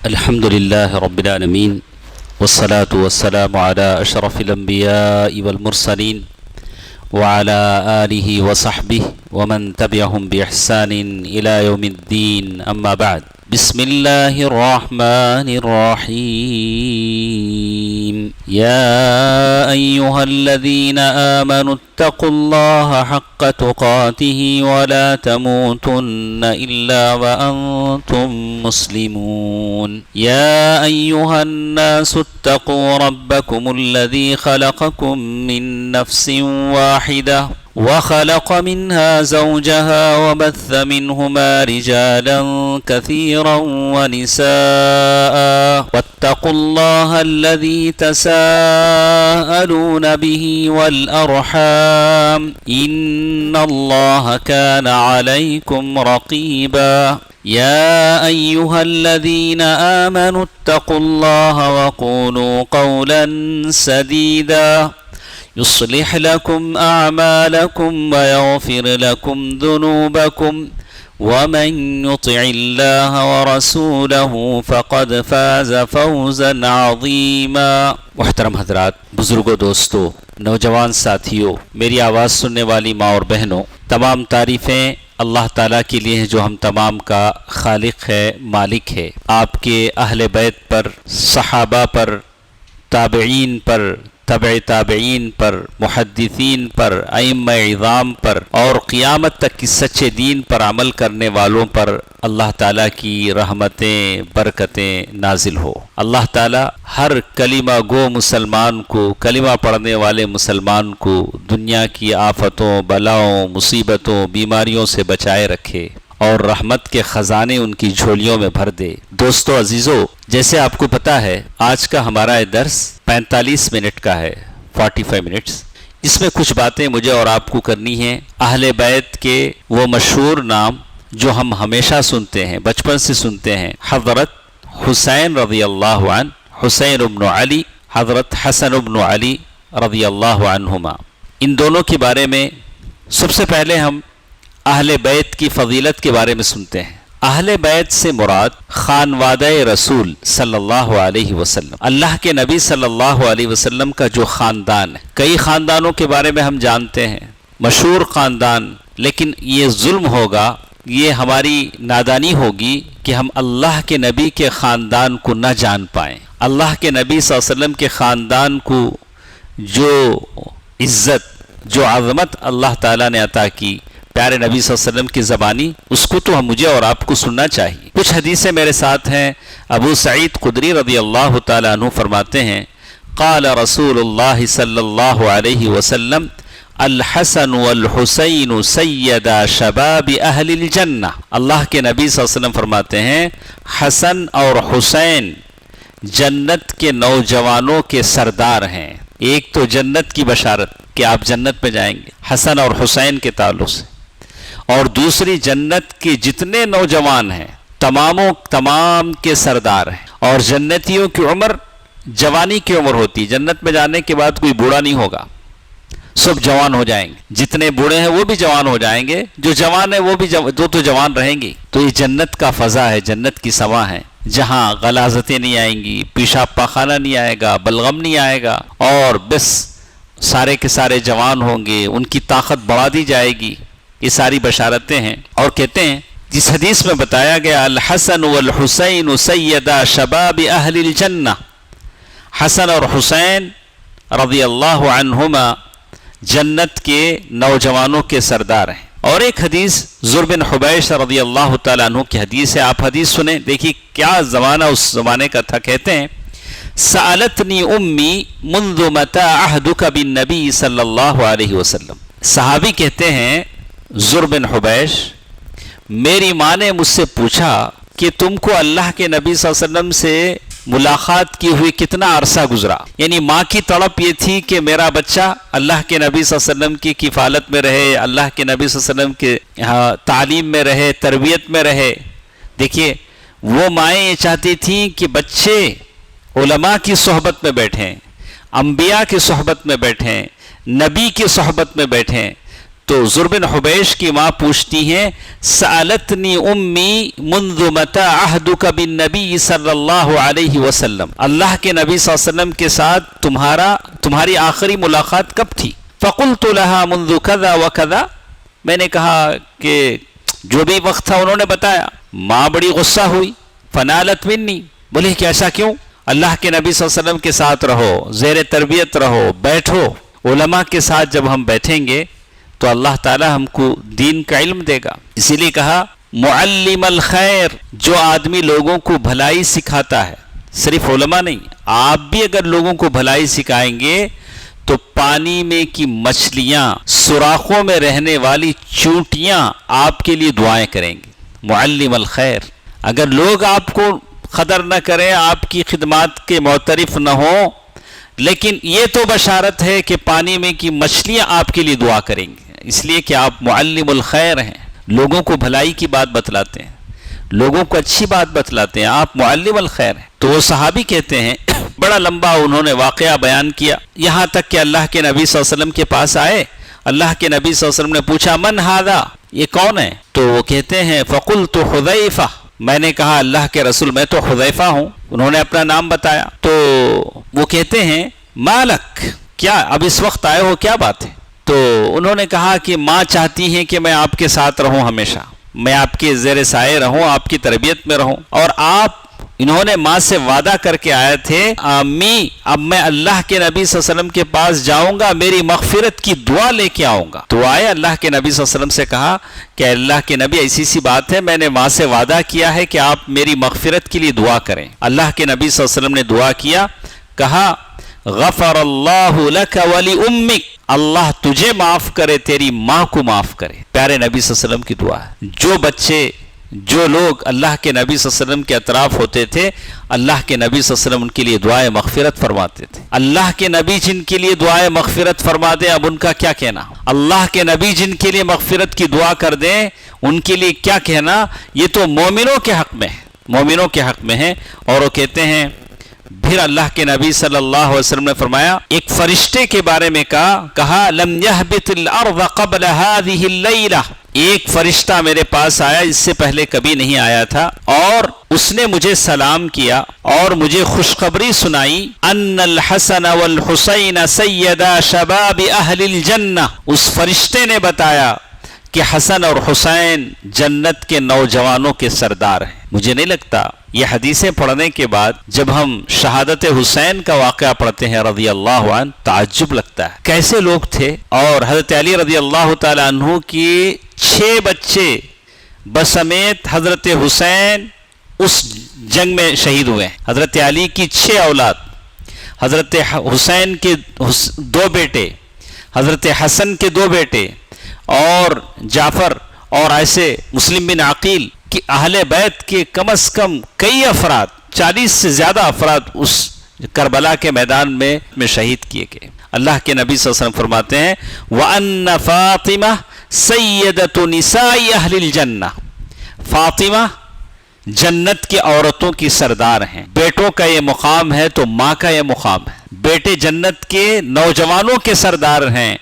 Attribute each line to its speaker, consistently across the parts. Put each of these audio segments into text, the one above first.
Speaker 1: الحمد لله رب العالمين والصلاة والسلام على أشرف الأنبياء والمرسلين وعلى آله وصحبه ومن تبعهم بإحسان إلى يوم الدين أما بعد بسم الله الرحمن الرحيم يا أيها الذين آمنوا اتقوا الله حق تقاته ولا تموتن إلا وأنتم مسلمون يا أيها الناس اتقوا ربكم الذي خلقكم من نفس واحدة وخلق منها زوجها وبث منهما رجالا كثيرا ونساء واتقوا الله الذي تساءلون به والأرحام إن الله كان عليكم رقيبا يا أيها الذين آمنوا اتقوا الله وقولوا قولا سديدا يصلح لكم أعمالكم ويغفر لكم ذنوبكم ومن يطع الله ورسوله فقد فاز فوزا عظيما۔ محترم حضرات، بزرگوں، دوستوں، نوجوان ساتھیوں، میری آواز سننے والی ماں اور بہنوں، تمام تعریفیں اللہ تعالیٰ کے لیے ہیں جو ہم تمام کا خالق ہے، مالک ہے۔ آپ کے اہل بیت پر، صحابہ پر، تابعین پر، تبع تابعین پر، محدثین پر، ائمہ اعظام پر اور قیامت تک کی سچے دین پر عمل کرنے والوں پر اللہ تعالیٰ کی رحمتیں، برکتیں نازل ہو۔ اللہ تعالیٰ ہر کلمہ گو مسلمان کو، کلمہ پڑھنے والے مسلمان کو دنیا کی آفتوں، بلاؤں، مصیبتوں، بیماریوں سے بچائے رکھے اور رحمت کے خزانے ان کی جھولیوں میں بھر دے۔ دوستو عزیزو، جیسے آپ کو پتا ہے آج کا ہمارا درس 45 منٹ کا ہے، 45 منٹس۔ اس میں کچھ باتیں مجھے اور آپ کو کرنی ہیں۔ اہل بیت کے وہ مشہور نام جو ہم ہمیشہ سنتے ہیں، بچپن سے سنتے ہیں، حضرت حسین رضی اللہ عنہ، حسین ابن علی، حضرت حسن ابن علی رضی اللہ عنہما، ان دونوں کے بارے میں سب سے پہلے ہم اہل بیت کی فضیلت کے بارے میں سنتے ہیں۔ اہل بیت سے مراد خانوادہ رسول صلی اللہ علیہ وسلم، اللہ کے نبی صلی اللہ علیہ وسلم کا جو خاندان ہے۔ کئی خاندانوں کے بارے میں ہم جانتے ہیں، مشہور خاندان، لیکن یہ ظلم ہوگا، یہ ہماری نادانی ہوگی کہ ہم اللہ کے نبی کے خاندان کو نہ جان پائیں۔ اللہ کے نبی صلی اللہ علیہ وسلم کے خاندان کو جو عزت، جو عظمت اللہ تعالیٰ نے عطا کی پیارے نبی صلی اللہ علیہ وسلم کی زبانی، اس کو تو مجھے اور آپ کو سننا چاہیے۔ کچھ حدیثیں میرے ساتھ ہیں۔ ابو سعید خدری رضی اللہ تعالیٰ عنہ فرماتے ہیں، قال رسول اللہ صلی اللہ علیہ وسلم الحسن والحسین سیدا شباب اہل الجنہ۔ اللہ کے نبی صلی اللہ علیہ وسلم فرماتے ہیں حسن اور حسین جنت کے نوجوانوں کے سردار ہیں۔ ایک تو جنت کی بشارت کہ آپ جنت میں جائیں گے حسن اور حسین کے تعلق سے، اور دوسری جنت کے جتنے نوجوان ہیں تمام کے سردار ہیں۔ اور جنتیوں کی عمر جوانی کی عمر ہوتی ہے، جنت میں جانے کے بعد کوئی بوڑھا نہیں ہوگا، سب جوان ہو جائیں گے۔ جتنے بوڑھے ہیں وہ بھی جوان ہو جائیں گے، جو جوان ہیں وہ بھی تو جوان رہیں گے۔ تو یہ جنت کا فضا ہے، جنت کی سما ہے، جہاں غلاظتیں نہیں آئیں گی، پیشاب پاخانہ نہیں آئے گا، بلغم نہیں آئے گا، اور بس سارے کے سارے جوان ہوں گے، ان کی طاقت بڑھا دی جائے گی۔ یہ ساری بشارتیں ہیں۔ اور کہتے ہیں جس حدیث میں بتایا گیا الحسن والحسین سیدا شباب اہل الجنہ، حسن اور حسین رضی اللہ عنہما جنت کے نوجوانوں کے سردار ہیں۔ اور ایک حدیث ذر بن حبیش رضی اللہ تعالیٰ عنہ کی حدیث ہے، آپ حدیث سنیں، دیکھیے کیا زمانہ اس زمانے کا تھا۔ کہتے ہیں سألتنی امی منذ متى عہدک بالنبی صلی اللہ علیہ وسلم۔ صحابی کہتے ہیں ذر بن حبیش، میری ماں نے مجھ سے پوچھا کہ تم کو اللہ کے نبی صلی اللہ علیہ وسلم سے ملاقات کی ہوئی کتنا عرصہ گزرا۔ یعنی ماں کی تڑپ یہ تھی کہ میرا بچہ اللہ کے نبی صلی اللہ علیہ وسلم کی کفالت میں رہے، اللہ کے نبی صلی اللہ علیہ وسلم کے تعلیم میں رہے، تربیت میں رہے۔ دیکھیے وہ مائیں یہ چاہتی تھیں کہ بچے علماء کی صحبت میں بیٹھیں، انبیاء کی صحبت میں بیٹھیں، نبی کی صحبت میں بیٹھیں، تو زر بن حبیش کی ماں پوچھتی ہیں سألتنی امی منذ متی عہدک بالنبی صلی اللہ علیہ وسلم، اللہ کے نبی صلی اللہ علیہ وسلم کے ساتھ تمہاری آخری ملاقات کب تھی؟ فقلت لها منذ کذا وکذا، میں نے کہا کہ جو بھی وقت تھا انہوں نے بتایا۔ ماں بڑی غصہ ہوئی، فنالت منی، بولی کہ ایسا کیوں؟ اللہ کے نبی صلی اللہ علیہ وسلم کے ساتھ رہو، زیر تربیت رہو، بیٹھو، علماء کے ساتھ جب ہم بیٹھیں گے تو اللہ تعالی ہم کو دین کا علم دے گا۔ اسی لیے کہا معلم الخیر، جو آدمی لوگوں کو بھلائی سکھاتا ہے، صرف علماء نہیں، آپ بھی اگر لوگوں کو بھلائی سکھائیں گے تو پانی میں کی مچھلیاں، سوراخوں میں رہنے والی چونٹیاں آپ کے لیے دعائیں کریں گے۔ معلم الخیر، اگر لوگ آپ کو قدر نہ کریں، آپ کی خدمات کے معترف نہ ہوں، لیکن یہ تو بشارت ہے کہ پانی میں کی مچھلیاں آپ کے لیے دعا کریں گے، اس لیے کہ آپ معلم الخیر ہیں، لوگوں کو بھلائی کی بات بتلاتے ہیں، لوگوں کو اچھی بات بتلاتے ہیں، آپ معلم الخیر ہیں۔ تو وہ صحابی کہتے ہیں، بڑا لمبا انہوں نے واقعہ بیان کیا، یہاں تک کہ اللہ کے نبی صلی اللہ علیہ وسلم کے پاس آئے۔ اللہ کے نبی صلی اللہ علیہ وسلم نے پوچھا من ھذا، یہ کون ہے؟ تو وہ کہتے ہیں فقلت حذیفہ، میں نے کہا اللہ کے رسول میں تو حذیفہ ہوں، انہوں نے اپنا نام بتایا۔ تو وہ کہتے ہیں مالک، کیا اب اس وقت آئے ہو، کیا بات ہے؟ تو انہوں نے کہا کہ ماں چاہتی ہیں کہ میں آپ کے ساتھ رہوں، ہمیشہ میں آپ کے زیر سائے رہوں، آپ کی تربیت میں رہوں، اور انہوں نے ماں سے وعدہ کر کے آئے تھے امی اب میں اللہ کے نبی صلی اللہ علیہ وسلم کے پاس جاؤں گا، میری مغفرت کی دعا لے کے آؤں گا۔ تو آئے اللہ کے نبی صلی اللہ علیہ وسلم سے کہا کہ اللہ کے نبی ایسی سی بات ہے، میں نے ماں سے وعدہ کیا ہے کہ آپ میری مغفرت کے لیے دعا کریں۔ اللہ کے نبی صلی اللہ علیہ وسلم نے دعا کیا، کہا غفر اللہ لک ولی امک، اللہ تجھے معاف کرے، تیری ماں کو معاف کرے۔ پیارے نبی صلی اللہ علیہ وسلم کی دعا ہے۔ جو بچے، جو لوگ اللہ کے نبی صلی اللہ علیہ وسلم کے اطراف ہوتے تھے، اللہ کے نبی صلی اللہ علیہ وسلم ان کے لیے دعائے مغفرت فرماتے تھے۔ اللہ کے نبی جن کے لیے دعائے مغفرت فرما دیں، اب ان کا کیا کہنا؟ اللہ کے نبی جن کے لیے مغفرت کی دعا کر دیں، ان کے لیے کیا کہنا؟ یہ تو مومنوں کے حق میں ہے، مومنوں کے حق میں ہے۔ اور وہ کہتے ہیں پھر اللہ کے نبی صلی اللہ علیہ وسلم نے فرمایا، ایک فرشتے کے بارے میں کہا لم يهبط الارض قبل هذه الليلہ، ایک فرشتہ میرے پاس آیا، اس سے پہلے کبھی نہیں آیا تھا، اور اس نے مجھے سلام کیا اور مجھے خوشخبری سنائی ان الحسن والحسین سیدا شباب اہل الجنہ، اس فرشتے نے بتایا کہ حسن اور حسین جنت کے نوجوانوں کے سردار ہیں۔ مجھے نہیں لگتا یہ حدیثیں پڑھنے کے بعد جب ہم شہادت حسین کا واقعہ پڑھتے ہیں رضی اللہ عنہ، تعجب لگتا ہے کیسے لوگ تھے۔ اور حضرت علی رضی اللہ تعالی عنہ کی 6 بچے بسمیت حضرت حسین اس جنگ میں شہید ہوئے ہیں۔ حضرت علی کی 6 اولاد، حضرت حسین کے 2 بیٹے، حضرت حسن کے 2 بیٹے، اور جعفر، اور ایسے مسلم بن عقیل کہ اہل بیت کے کم از کم کئی افراد، 40 سے زیادہ افراد اس کربلا کے میدان میں شہید کیے گئے۔ اللہ کے نبی صلی اللہ علیہ وسلم فرماتے ہیں وَأَنَّ فَاطِمَةَ سَيِّدَةُ نِسَاءِ أَهْلِ الْجَنَّةِ، فاطمہ جنت کی عورتوں کی سردار ہیں۔ بیٹوں کا یہ مقام ہے تو ماں کا یہ مقام ہے، بیٹے جنت کے نوجوانوں کے سردار ہیں،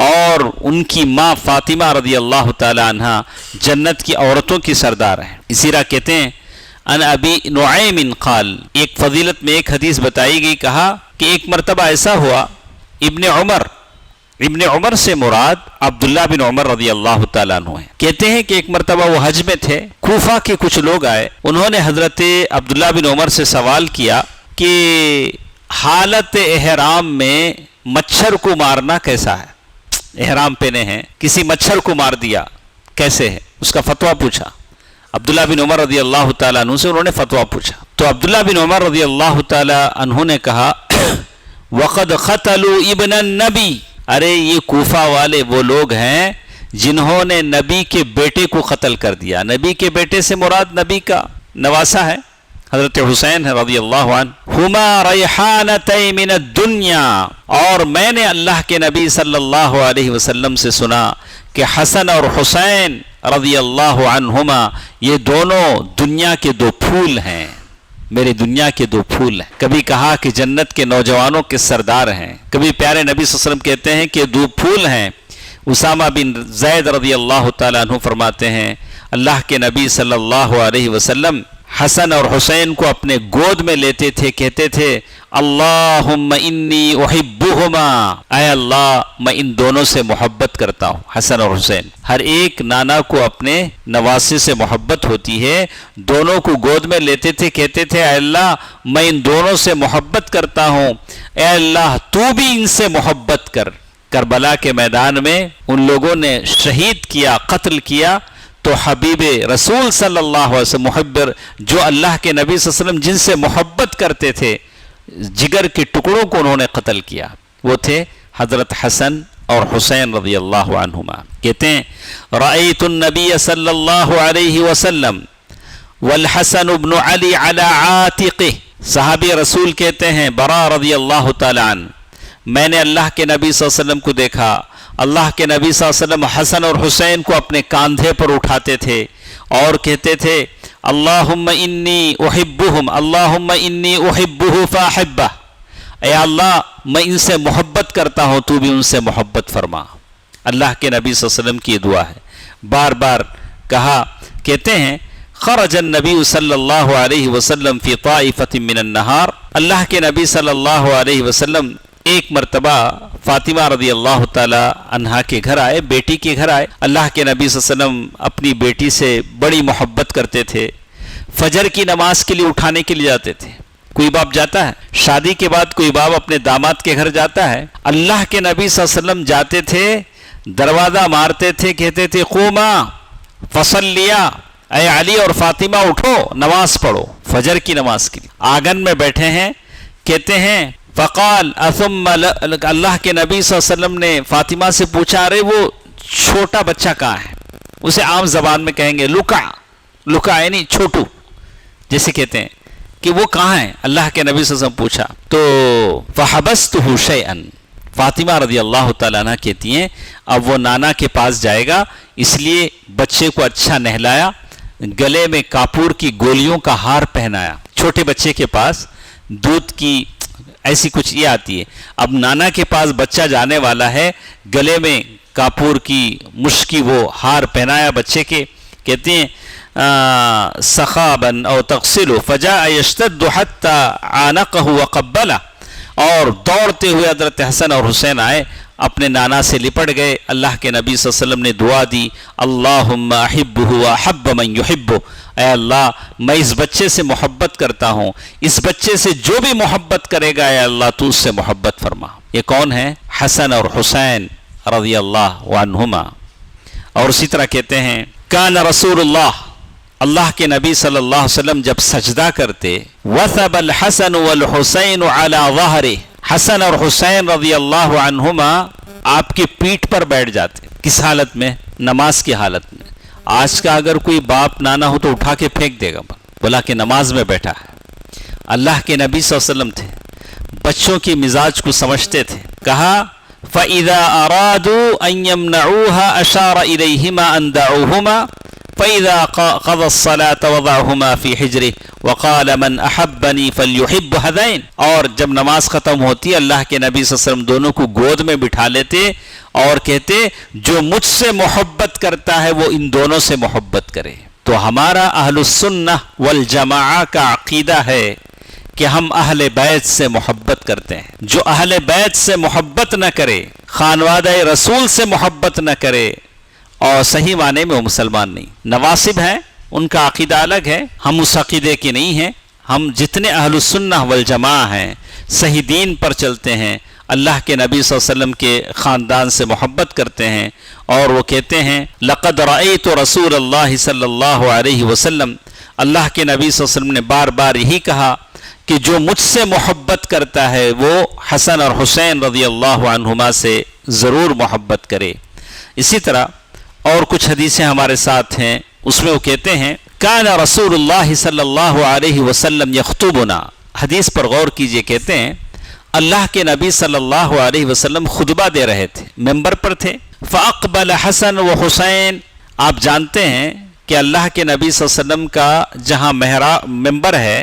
Speaker 1: اور ان کی ماں فاطمہ رضی اللہ تعالی عنہ جنت کی عورتوں کی سردار ہیں۔ اسی طرح کہتے ہیں ان ابی نعیم قال، ایک فضیلت میں ایک حدیث بتائی گئی، کہا کہ ایک مرتبہ ایسا ہوا، ابن عمر سے مراد عبداللہ بن عمر رضی اللہ تعالیٰ عنہ ہیں۔ کہتے ہیں کہ ایک مرتبہ وہ حج میں تھے، کوفہ کے کچھ لوگ آئے، انہوں نے حضرت عبداللہ بن عمر سے سوال کیا کہ حالت احرام میں مچھر کو مارنا کیسا ہے؟ احرام پہنے ہیں، کسی مچھر کو مار دیا، کیسے ہے؟ اس کا فتویٰ پوچھا عبداللہ بن عمر رضی اللہ تعالیٰ عنہ سے، انہوں نے فتویٰ پوچھا تو عبداللہ بن عمر رضی اللہ تعالیٰ عنہ نے کہا وَقَدْ قَتَلُوا ابْنَ النَّبِي، ارے یہ کوفہ والے وہ لوگ ہیں جنہوں نے نبی کے بیٹے کو قتل کر دیا۔ نبی کے بیٹے سے مراد نبی کا نواسا ہے، حضرت حسین رضی اللہ عنہ۔ ہما ریحانتین من الدنیا، اور میں نے اللہ کے نبی صلی اللہ علیہ وسلم سے سنا کہ حسن اور حسین رضی اللہ عنہما یہ دونوں دنیا کے 2 پھول ہیں، میری دنیا کے 2 پھول ہیں۔ کبھی کہا کہ جنت کے نوجوانوں کے سردار ہیں، کبھی پیارے نبی صلی اللہ علیہ وسلم کہتے ہیں کہ 2 پھول ہیں، اسامہ بن زید رضی اللہ تعالیٰ عنہ فرماتے ہیں اللہ کے نبی صلی اللہ علیہ وسلم حسن اور حسین کو اپنے گود میں لیتے تھے، کہتے تھے اللہم انی احبہما، اے اللہ میں ان دونوں سے محبت کرتا ہوں۔ حسن اور حسین، ہر ایک نانا کو اپنے نواسے سے محبت ہوتی ہے، دونوں کو گود میں لیتے تھے، کہتے تھے اے اللہ میں ان دونوں سے محبت کرتا ہوں، اے اللہ تو بھی ان سے محبت کر۔ کربلا کے میدان میں ان لوگوں نے شہید کیا، قتل کیا، تو حبیب رسول صلی اللہ علیہ وسلم، محبر جو اللہ کے نبی صلی اللہ علیہ وسلم جن سے محبت کرتے تھے، جگر کے ٹکڑوں کو انہوں نے قتل کیا، وہ تھے حضرت حسن اور حسین رضی اللہ عنہما۔ کہتے ہیں رأیت النبی صلی اللہ علیہ وسلم والحسن بن علی علی عاتقہ، صحابی رسول کہتے ہیں برا رضی اللہ تعالی عنہ، میں نے اللہ کے نبی صلی اللہ علیہ وسلم کو دیکھا، اللہ کے نبی صلی اللہ علیہ وسلم حسن اور حسین کو اپنے کاندھے پر اٹھاتے تھے اور کہتے تھے اللہم انی احبہم، اللہم انی احبہ فاحبہ، اے اللہ میں ان سے محبت کرتا ہوں تو بھی ان سے محبت فرما۔ اللہ کے نبی صلی اللہ علیہ وسلم کی دعا ہے، بار بار کہا۔ کہتے ہیں خرج النبی صلی اللہ علیہ وسلم فی طائفۃ من النہار، اللہ کے نبی صلی اللہ علیہ وسلم ایک مرتبہ فاطمہ رضی اللہ تعالی عنہا کے گھر آئے، بیٹی کے گھر آئے۔ اللہ کے نبی صلی اللہ علیہ وسلم اپنی بیٹی سے بڑی محبت کرتے تھے، فجر کی نماز کے لیے اٹھانے کے لیے جاتے تھے۔ کوئی باپ جاتا ہے شادی کے بعد، کوئی باپ اپنے داماد کے گھر جاتا ہے؟ اللہ کے نبی صلی اللہ علیہ وسلم جاتے تھے، دروازہ مارتے تھے، کہتے تھے قوما فصلیا، اے علی اور فاطمہ اٹھو نماز پڑھو، فجر کی نماز کے لیے۔ آنگن میں بیٹھے ہیں، کہتے ہیں فقال ثم، اللہ کے نبی صلی اللہ علیہ وسلم نے فاطمہ سے پوچھا ارے وہ چھوٹا بچہ کہاں ہے؟ اسے عام زبان میں کہیں گے لکا، لکا یعنی چھوٹو جیسے کہتے ہیں، کہ وہ کہاں ہے؟ اللہ کے نبی صلی اللہ علیہ وسلم پوچھا تو فحبستہ شیئا، فاطمہ رضی اللہ تعالیٰ عنہ کہتی ہیں اب وہ نانا کے پاس جائے گا، اس لیے بچے کو اچھا نہلایا، گلے میں کاپور کی گولیوں کا ہار پہنایا۔ چھوٹے بچے کے پاس دودھ کی ایسی کچھ یہ آتی ہے، اب نانا کے پاس بچہ جانے والا ہے، گلے میں کاپور کی مشکی وہ ہار پہنایا بچے کے۔ کہتے ہیں سخابا او تغسل فجاء يشتد حتى عانقه وقبله، اور دوڑتے ہوئے حضرت حسن اور حسین آئے، اپنے نانا سے لپٹ گئے۔ اللہ کے نبی صلی اللہ علیہ وسلم نے دعا دی اللہم احبہ واحب من یحبہ، اے اللہ میں اس بچے سے محبت کرتا ہوں، اس بچے سے جو بھی محبت کرے گا اے اللہ تو اس سے محبت فرما۔ یہ کون ہے؟ حسن اور حسین رضی اللہ عنہما۔ اور اسی طرح کہتے ہیں کان رسول اللہ، اللہ کے نبی صلی اللہ علیہ وسلم جب سجدہ کرتے وثب الحسن والحسین علی ظہرہ، حسن اور حسین رضی اللہ عنہما آپ کی پیٹھ پر بیٹھ جاتے۔ کس حالت میں؟ نماز کی حالت میں۔ آج کا اگر کوئی باپ نانا ہو تو اٹھا کے پھینک دے گا، بولا کہ نماز میں بیٹھا ہے۔ اللہ کے نبی صلی اللہ علیہ وسلم تھے، بچوں کی مزاج کو سمجھتے تھے، کہا فَإِذَا أَرَادُوا أَن يَمْنَعُوهَا أَشَارَ إِلَيْهِمَا أَن دَعُوهُمَا فَإِذَا قَضَى الصَّلَاةَ وَضَعَهُمَا فِي حِجْرِهِ وَقَالَ مَنْ أَحَبَّنِي فَلْيُحِبْ هَذَيْنِ، اور جب نماز ختم ہوتی اللہ کے نبی صلی اللہ علیہ وسلم دونوں کو گود میں بٹھا لیتے اور کہتے جو مجھ سے محبت کرتا ہے وہ ان دونوں سے محبت کرے۔ تو ہمارا اہل السنہ والجماعہ کا عقیدہ ہے کہ ہم اہل بیت سے محبت کرتے ہیں۔ جو اہل بیت سے محبت نہ کرے، خانوادہ رسول سے محبت نہ کرے، اور صحیح معنی میں وہ مسلمان نہیں۔ نواصب ہیں، ان کا عقیدہ الگ ہے، ہم اس عقیدے کے نہیں ہیں۔ ہم جتنے اہل السنہ والجماعہ ہیں، صحیح دین پر چلتے ہیں، اللہ کے نبی صلی اللہ علیہ وسلم کے خاندان سے محبت کرتے ہیں، اور وہ کہتے ہیں لقد رأیت رسول اللہ صلی اللہ علیہ وسلم، اللہ کے نبی صلی اللہ علیہ وسلم نے بار بار یہی کہا کہ جو مجھ سے محبت کرتا ہے وہ حسن اور حسین رضی اللہ عنہما سے ضرور محبت کرے۔ اسی طرح اور کچھ حدیثیں ہمارے ساتھ ہیں، اس میں وہ کہتے ہیں کان رسول اللہ صلی اللہ علیہ وسلم یخطبنا، حدیث پر غور کیجئے، کہتے ہیں اللہ کے نبی صلی اللہ علیہ وسلم خطبہ دے رہے تھے، ممبر پر تھے، فاقبل حسن و حسین، آپ جانتے ہیں کہ اللہ کے نبی صلی اللہ علیہ وسلم کا جہاں ممبر ہے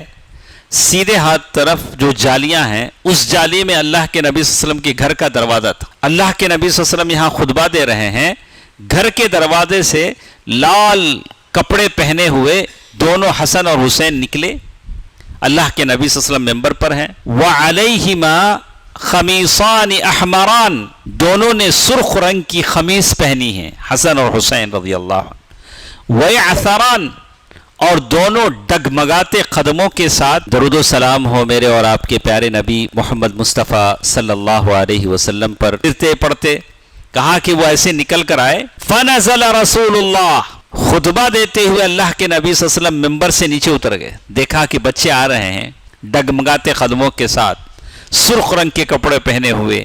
Speaker 1: سیدھے ہاتھ طرف جو جالیاں ہیں اس جالی میں اللہ کے نبی صلی اللہ علیہ وسلم کے گھر کا دروازہ تھا. اللہ کے نبی صلی اللہ علیہ وسلم یہاں خطبہ دے رہے ہیں، گھر کے دروازے سے لال کپڑے پہنے ہوئے دونوں حسن اور حسین نکلے. اللہ کے نبی صلی اللہ علیہ وسلم ممبر پر ہیں. وَعَلَيْهِمَا خَمِيصَانِ أَحْمَرَانِ، دونوں نے سرخ رنگ کی خمیص پہنی ہے، حسن اور حسین رضی اللہ عنہ. وَيَعْثَرَانِ، اور دونوں ڈگمگاتے قدموں کے ساتھ. درود و سلام ہو میرے اور آپ کے پیارے نبی محمد مصطفیٰ صلی اللہ علیہ وسلم پر. پڑھتے کہا کہ وہ ایسے نکل کر آئے. فَنَزَلَ رَسُولُ اللَّهِ، خطبہ دیتے ہوئے اللہ کے نبی صلی اللہ علیہ وسلم ممبر سے نیچے اتر گئے. دیکھا کہ بچے آ رہے ہیں ڈگمگاتے قدموں کے ساتھ، سرخ رنگ کے کپڑے پہنے ہوئے.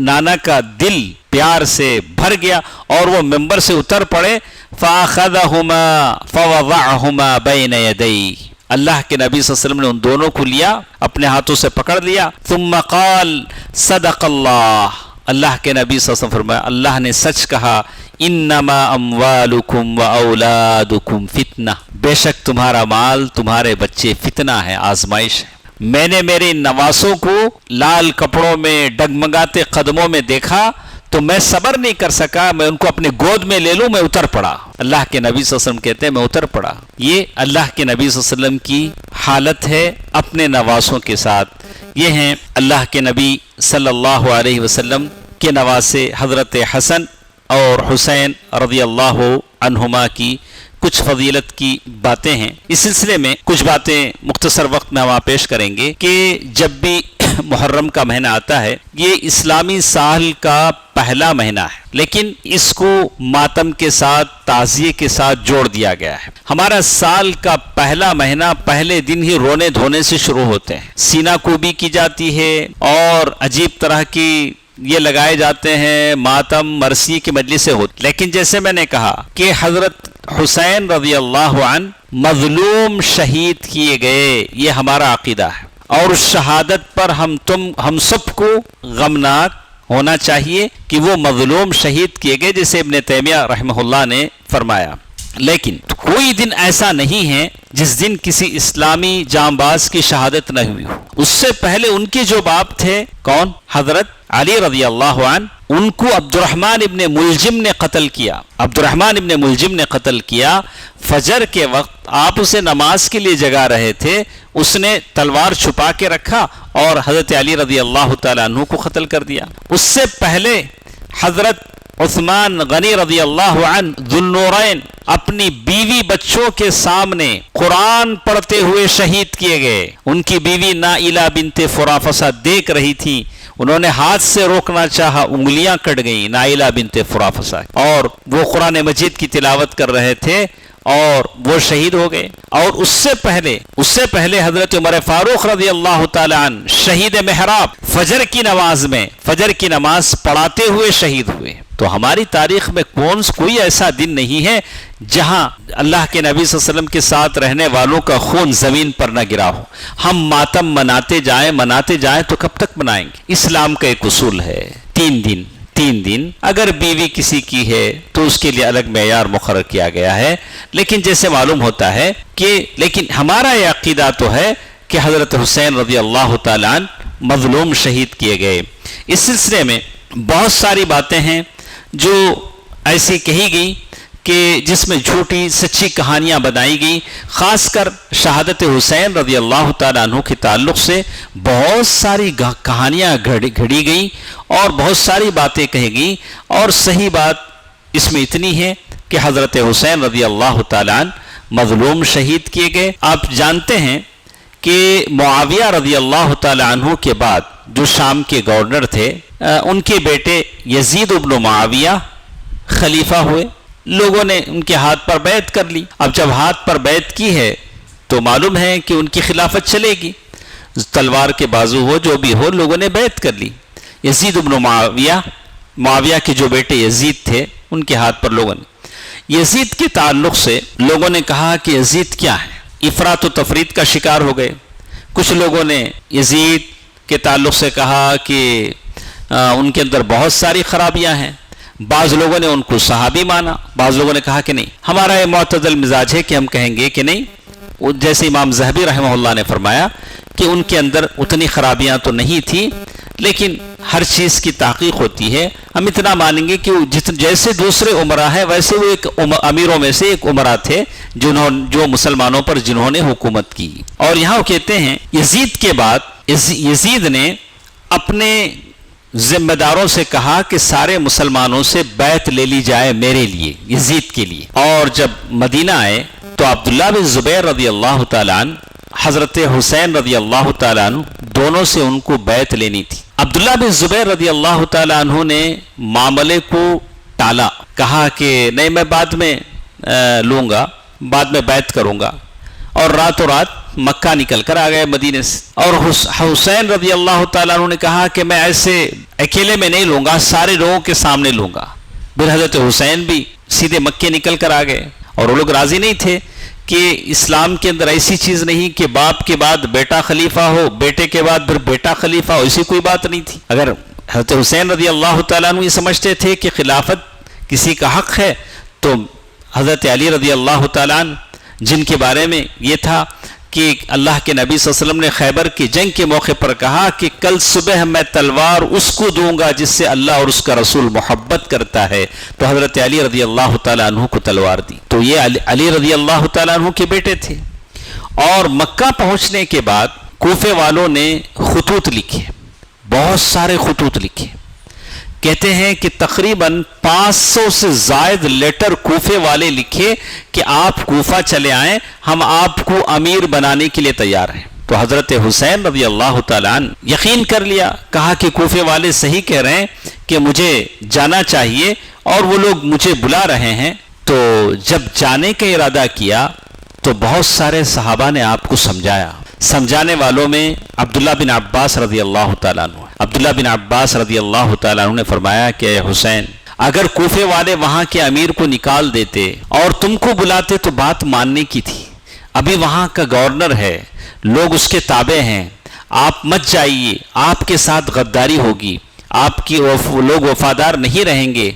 Speaker 1: نانا کا دل پیار سے بھر گیا اور وہ ممبر سے اتر پڑے. فَأَخَذَهُمَا فَوَضَعَهُمَا بَيْنَ يَدَيْهِ، اللہ کے نبی صلی اللہ علیہ وسلم نے ان دونوں کو لیا، اپنے ہاتھوں سے پکڑ لیا. ثُمَّ قَالَ صَدَقَ اللَّهُ، اللہ کے نبی صلی اللہ علیہ وسلم فرمایا اللہ نے سچ کہا. انما اموالکم و اولادکم فتنہ، بے شک تمہارا مال تمہارے بچے فتنہ ہے، آزمائش ہے. میں نے میرے نواسوں کو لال کپڑوں میں ڈگمگاتے قدموں میں دیکھا تو میں صبر نہیں کر سکا، میں ان کو اپنے گود میں لے لوں، میں اتر پڑا. اللہ کے نبی صلی اللہ علیہ وسلم کہتے ہیں میں اتر پڑا. یہ اللہ کے نبی صلی اللہ علیہ وسلم کی حالت ہے اپنے نواسوں کے ساتھ. یہ ہیں اللہ کے نبی صلی اللہ علیہ وسلم کے نواسے حضرت حسن اور حسین رضی اللہ عنہما کی کچھ فضیلت کی باتیں ہیں. اس سلسلے میں کچھ باتیں مختصر وقت میں ہم پیش کریں گے کہ جب بھی محرم کا مہینہ آتا ہے، یہ اسلامی سال کا پہلا مہینہ ہے، لیکن اس کو ماتم کے ساتھ تعزیے کے ساتھ جوڑ دیا گیا ہے. ہمارا سال کا پہلا مہینہ پہلے دن ہی رونے دھونے سے شروع ہوتے ہیں، سینہ کوبی کی جاتی ہے اور عجیب طرح کی یہ لگائے جاتے ہیں، ماتم مرثی کی مجلسیں ہوتی. لیکن جیسے میں نے کہا کہ حضرت حسین رضی اللہ عنہ مظلوم شہید کیے گئے، یہ ہمارا عقیدہ ہے اور اس شہادت پر ہم سب کو غمناک ہونا چاہیے کہ وہ مظلوم شہید کیے گئے، جیسے ابن تیمیہ رحمہ اللہ نے فرمایا. لیکن کوئی دن ایسا نہیں ہے جس دن کسی اسلامی جانباز کی شہادت نہ ہوئی ہو. اس سے پہلے ان کے جو باپ تھے، کون؟ حضرت علی رضی اللہ عنہ، ان کو عبد الرحمن ابن ملجم نے قتل کیا. عبد الرحمن ابن ملجم نے قتل کیا. فجر کے وقت آپ اسے نماز کے لیے جگا رہے تھے، اس نے تلوار چھپا کے رکھا اور حضرت علی رضی اللہ تعالیٰ عنہ کو قتل کر دیا. اس سے پہلے حضرت عثمان غنی رضی اللہ عنہ ذو النورین اپنی بیوی بچوں کے سامنے قرآن پڑھتے ہوئے شہید کیے گئے. ان کی بیوی نائلہ بنت فرافسہ دیکھ رہی تھی، انہوں نے ہاتھ سے روکنا چاہا، انگلیاں کٹ گئیں نائلہ بنت فرافسہ، اور وہ قرآن مجید کی تلاوت کر رہے تھے اور وہ شہید ہو گئے. اور اس سے پہلے حضرت عمر فاروق رضی اللہ تعالی عنہ شہید محراب فجر کی نماز پڑھاتے ہوئے شہید ہوئے. تو ہماری تاریخ میں کوئی ایسا دن نہیں ہے جہاں اللہ کے نبی صلی اللہ علیہ وسلم کے ساتھ رہنے والوں کا خون زمین پر نہ گرا ہو. ہم ماتم مناتے جائیں تو کب تک منائیں گے؟ اسلام کا ایک اصول ہے 3 دن. اگر بیوی کسی کی ہے تو اس کے لیے الگ معیار مقرر کیا گیا ہے، لیکن جیسے معلوم ہوتا ہے لیکن ہمارا یہ عقیدہ تو ہے کہ حضرت حسین رضی اللہ تعالیٰ عنہ مظلوم شہید کیے گئے. اس سلسلے میں بہت ساری باتیں ہیں جو ایسی کہی گئی کہ جس میں جھوٹی سچی کہانیاں بنائی گئی. خاص کر شہادت حسین رضی اللہ تعالیٰ عنہ کے تعلق سے بہت ساری کہانیاں گھڑی گئی اور بہت ساری باتیں کہی گئی. اور صحیح بات اس میں اتنی ہے کہ حضرت حسین رضی اللہ تعالیٰ عنہ مظلوم شہید کیے گئے. آپ جانتے ہیں کہ معاویہ رضی اللہ تعالیٰ عنہ کے بعد جو شام کے گورنر تھے، ان کے بیٹے یزید ابن معاویہ خلیفہ ہوئے. لوگوں نے ان کے ہاتھ پر بیعت کر لی. اب جب ہاتھ پر بیعت کی ہے تو معلوم ہے کہ ان کی خلافت چلے گی، تلوار کے بازو ہو جو بھی ہو، لوگوں نے بیعت کر لی. یزید ابن معاویہ کے جو بیٹے یزید تھے ان کے ہاتھ پر لوگوں نے یزید کے تعلق سے لوگوں نے کہا کہ یزید کیا ہے، افراط و تفریط کا شکار ہو گئے. کچھ لوگوں نے یزید کے تعلق سے کہا کہ ان کے اندر بہت ساری خرابیاں ہیں. بعض لوگوں نے ان کو صحابی مانا، بعض لوگوں نے کہا کہ نہیں، ہمارا یہ معتدل مزاج ہے کہ ہم کہیں گے کہ نہیں، جیسے امام ذہبی رحمہ اللہ نے فرمایا کہ ان کے اندر اتنی خرابیاں تو نہیں تھی، لیکن ہر چیز کی تحقیق ہوتی ہے. ہم اتنا مانیں گے کہ جیسے دوسرے عمرا ہے ویسے وہ ایک امیروں میں سے ایک عمرا تھے جو مسلمانوں پر جنہوں نے حکومت کی. اور یہاں وہ کہتے ہیں یزید کے بعد یزید نے اپنے ذمہ داروں سے کہا کہ سارے مسلمانوں سے بیعت لے لی جائے میرے لیے، یزید کے لیے. اور جب مدینہ آئے تو عبداللہ بن زبیر رضی اللہ تعالیٰ عنہ، حضرت حسین رضی اللہ تعالیٰ عنہ، دونوں سے ان کو بیعت لینی تھی. عبداللہ بن زبیر رضی اللہ تعالیٰ عنہ نے معاملے کو ٹالا، کہا کہ نہیں میں بعد میں لوں گا، بعد میں بیعت کروں گا، اور راتوں رات مکہ نکل کر آ گئے مدینے سے. اور حسین رضی اللہ تعالیٰ عنہ نے کہا کہ میں ایسے اکیلے میں نہیں لوں گا، سارے لوگوں کے سامنے لوں گا. پھر حضرت حسین بھی سیدھے مکے نکل کر آ گئے، اور وہ لوگ راضی نہیں تھے کہ اسلام کے اندر ایسی چیز نہیں کہ باپ کے بعد بیٹا خلیفہ ہو، بیٹے کے بعد پھر بیٹا خلیفہ ہو، ایسی کوئی بات نہیں تھی. اگر حضرت حسین رضی اللہ تعالیٰ عنہ یہ سمجھتے تھے کہ خلافت کسی کا حق ہے، تو حضرت علی رضی اللہ تعالیٰ عنہ جن کے بارے میں یہ تھا کہ اللہ کے نبی صلی اللہ علیہ وسلم نے خیبر کی جنگ کے موقع پر کہا کہ کل صبح میں تلوار اس کو دوں گا جس سے اللہ اور اس کا رسول محبت کرتا ہے، تو حضرت علی رضی اللہ تعالیٰ عنہ کو تلوار دی. تو یہ علی رضی اللہ تعالیٰ عنہ کے بیٹے تھے. اور مکہ پہنچنے کے بعد کوفے والوں نے خطوط لکھے، بہت سارے خطوط لکھے. کہتے ہیں کہ تقریباً 500 سے زائد لیٹر کوفے والے لکھے کہ آپ کوفہ چلے آئیں، ہم آپ کو امیر بنانے کے لیے تیار ہیں. تو حضرت حسین رضی اللہ تعالیٰ عنہ یقین کر لیا، کہا کہ کوفے والے صحیح کہہ رہے ہیں کہ مجھے جانا چاہیے اور وہ لوگ مجھے بلا رہے ہیں. تو جب جانے کا ارادہ کیا تو بہت سارے صحابہ نے آپ کو سمجھایا. سمجھانے والوں میں عبداللہ بن عباس رضی اللہ تعالیٰ عنہ. عبداللہ بن عباس رضی اللہ تعالیٰ عنہ نے فرمایا کہ اے حسین، اگر کوفے والے وہاں کے امیر کو نکال دیتے اور تم کو بلاتے تو بات ماننے کی تھی. ابھی وہاں کا گورنر ہے، لوگ اس کے تابع ہیں، آپ مت جائیے، آپ کے ساتھ غداری ہوگی، آپ کی لوگ وفادار نہیں رہیں گے،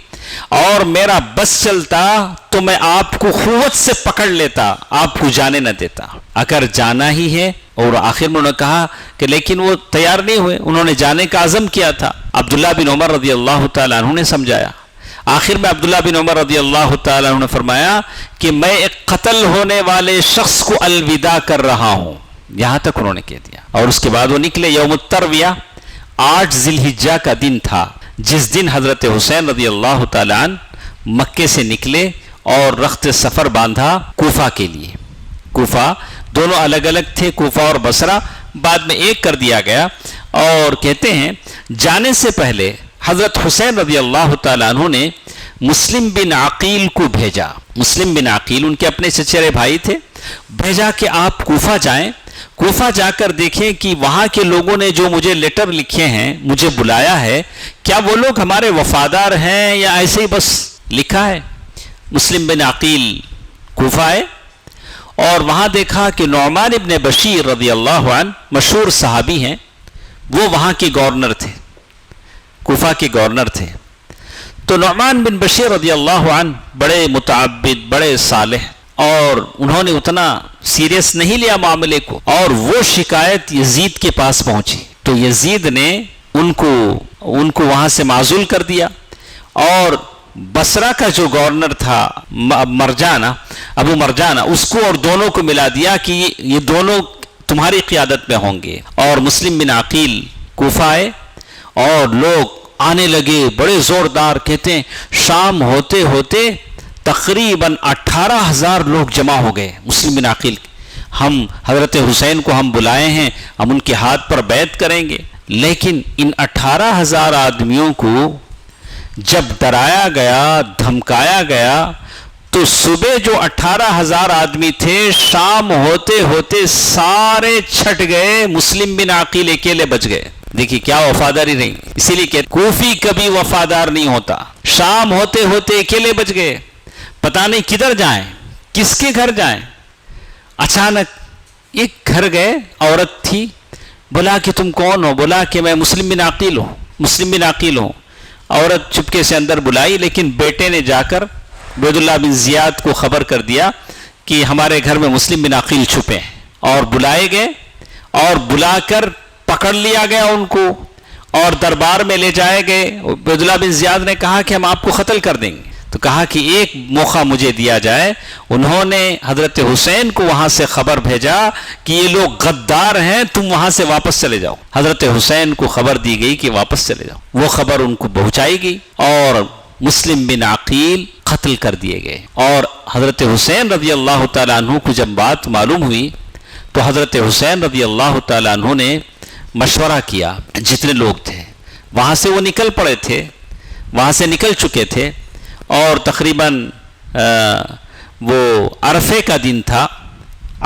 Speaker 1: اور میرا بس چلتا تو میں آپ کو قوت سے پکڑ لیتا، آپ کو جانے نہ دیتا. اگر جانا ہی ہے، اور آخر میں انہوں نے کہا کہ لیکن وہ تیار نہیں ہوئے، انہوں نے جانے کا عزم کیا تھا. عبداللہ بن عمر رضی اللہ تعالیٰ عنہ نے سمجھایا. آخر میں عبداللہ بن عمر رضی اللہ تعالیٰ عنہ نے فرمایا کہ میں ایک قتل ہونے والے شخص کو الوداع کر رہا ہوں، یہاں تک انہوں نے کہہ دیا. اور اس کے بعد وہ نکلے. یوم الترویہ 8 ذی الحجہ کا دن تھا، جس دن حضرت حسین رضی اللہ تعالیٰ عنہ مکے سے نکلے اور رخت سفر باندھا کوفہ کے لیے. کوفہ دونوں الگ الگ تھے، کوفہ اور بصرہ، بعد میں ایک کر دیا گیا. اور کہتے ہیں جانے سے پہلے حضرت حسین رضی اللہ تعالیٰ عنہ نے مسلم بن عقیل کو بھیجا. مسلم بن عقیل ان کے اپنے چچیرے بھائی تھے. بھیجا کہ آپ کوفہ جائیں، کوفہ جا کر دیکھیں کہ وہاں کے لوگوں نے جو مجھے لیٹر لکھے ہیں، مجھے بلایا ہے، کیا وہ لوگ ہمارے وفادار ہیں یا ایسے ہی بس لکھا ہے. مسلم بن عقیل کوفہ آئے اور وہاں دیکھا کہ نعمان ابن بشیر رضی اللہ عنہ مشہور صحابی ہیں، وہ وہاں کے گورنر تھے، کوفہ کے گورنر تھے. تو نعمان بن بشیر رضی اللہ عنہ بڑے متعبد، بڑے صالح، اور انہوں نے اتنا سیریس نہیں لیا معاملے کو، اور وہ شکایت یزید کے پاس پہنچی. تو یزید نے ان کو وہاں سے معزول کر دیا، اور بصرہ کا جو گورنر تھا ابو مرجانہ، اس کو اور دونوں کو ملا دیا کہ یہ دونوں تمہاری قیادت میں ہوں گے. اور مسلم بن عقیل کوفہ آئے اور لوگ آنے لگے بڑے زوردار. کہتے ہیں شام ہوتے ہوتے تقریباً 18,000 لوگ جمع ہو گئے. مسلم بن عقیل، ہم حضرت حسین کو ہم بلائے ہیں، ہم ان کے ہاتھ پر بیعت کریں گے. لیکن ان 18,000 آدمیوں کو جب ڈرایا گیا، دھمکایا گیا، تو صبح جو 18,000 آدمی تھے، شام ہوتے ہوتے سارے چھٹ گئے، مسلم بن عقیل اکیلے بچ گئے. دیکھیے کیا وفاداری رہی. اسی لیے کہ کوفی کبھی وفادار نہیں ہوتا. شام ہوتے ہوتے اکیلے بچ گئے، پتہ نہیں کدھر جائیں، کس کے گھر جائیں. اچانک ایک گھر گئے، عورت تھی. بولا کہ تم کون ہو؟ بولا کہ میں مسلم بن عقیل ہوں. مسلم بن عقیل ہوں. عورت چپکے سے اندر بلائی، لیکن بیٹے نے جا کر عبید اللہ بن زیاد کو خبر کر دیا کہ ہمارے گھر میں مسلم بن عقیل چھپے ہیں، اور بلائے گئے اور بلا کر پکڑ لیا گیا ان کو اور دربار میں لے جائے گئے۔ عبیداللہ بن زیاد نے کہا کہ ہم آپ کو قتل کر دیں گے، تو کہا کہ ایک موقع مجھے دیا جائے۔ انہوں نے حضرت حسین کو وہاں سے خبر بھیجا کہ یہ لوگ غدار ہیں، تم وہاں سے واپس چلے جاؤ۔ حضرت حسین کو خبر دی گئی کہ واپس چلے جاؤ، وہ خبر ان کو پہنچائی گئی اور مسلم بن عقیل قتل کر دیے گئے۔ اور حضرت حسین رضی اللہ تعالیٰ عنہ کو جب بات معلوم ہوئی تو حضرت حسین رضی اللہ تعالیٰ عنہ نے مشورہ کیا، جتنے لوگ تھے وہاں سے وہ نکل پڑے تھے، وہاں سے نکل چکے تھے، اور تقریباً وہ عرفے کا دن تھا،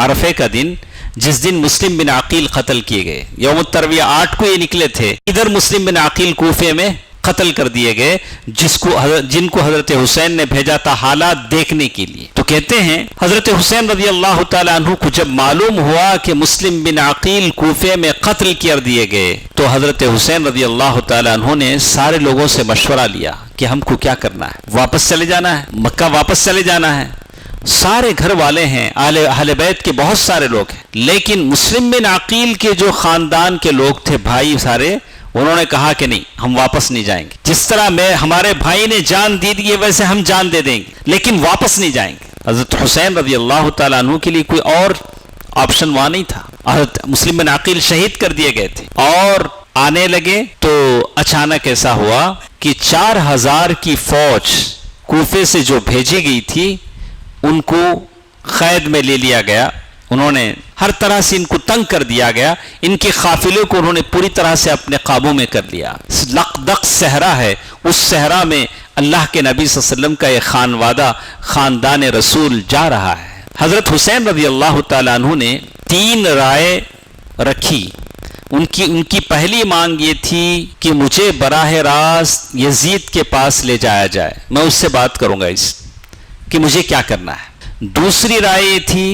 Speaker 1: عرفے کا دن جس دن مسلم بن عقیل قتل کیے گئے۔ یوم الترویہ 8 کو یہ نکلے تھے، ادھر مسلم بن عقیل کوفے میں قتل کر دیے گئے، جن کو حضرت حسین نے بھیجا تھا حالات دیکھنے کے لیے۔ تو کہتے ہیں حضرت حسین رضی اللہ تعالیٰ عنہ کو جب معلوم ہوا کہ مسلم بن عقیل کوفے میں قتل کر دیے گئے تو حضرت حسین رضی اللہ تعالیٰ عنہ نے سارے لوگوں سے مشورہ لیا کہ ہم کو کیا کرنا ہے، واپس چلے جانا ہے، مکہ واپس چلے جانا ہے۔ سارے گھر والے ہیں، اہل بیت کے بہت سارے لوگ ہیں، لیکن مسلم بن عقیل کے جو خاندان کے لوگ تھے، بھائی سارے، انہوں نے کہا کہ نہیں، ہم واپس نہیں جائیں گے۔ جس طرح ہمارے بھائی نے جان دی دی ویسے ہم جان دے دیں گے، لیکن واپس نہیں جائیں گے۔ حضرت حسین رضی اللہ تعالیٰ عنہ کے لیے کوئی اور آپشن وہاں نہیں تھا۔ حضرت مسلم بن عقیل شہید کر دیے گئے تھے اور آنے لگے تو اچانک ایسا ہوا کہ 4000 کی فوج کوفے سے جو بھیجی گئی تھی ان کو قید میں لے لیا گیا۔ انہوں نے ہر طرح سے ان کو تنگ کر دیا گیا، ان کے قافلے کو انہوں نے پوری طرح سے اپنے قابو میں کر لیا۔ لقدق صحرا ہے، اس صحرا میں اللہ کے نبی صلی اللہ علیہ وسلم کا یہ خاندان رسول جا رہا ہے۔ حضرت حسین رضی اللہ تعالیٰ عنہ نے 3 رائے رکھی۔ ان کی پہلی مانگ یہ تھی کہ مجھے براہ راست یزید کے پاس لے جایا جائے، میں اس سے بات کروں گا کہ مجھے کیا کرنا ہے۔ دوسری رائے یہ تھی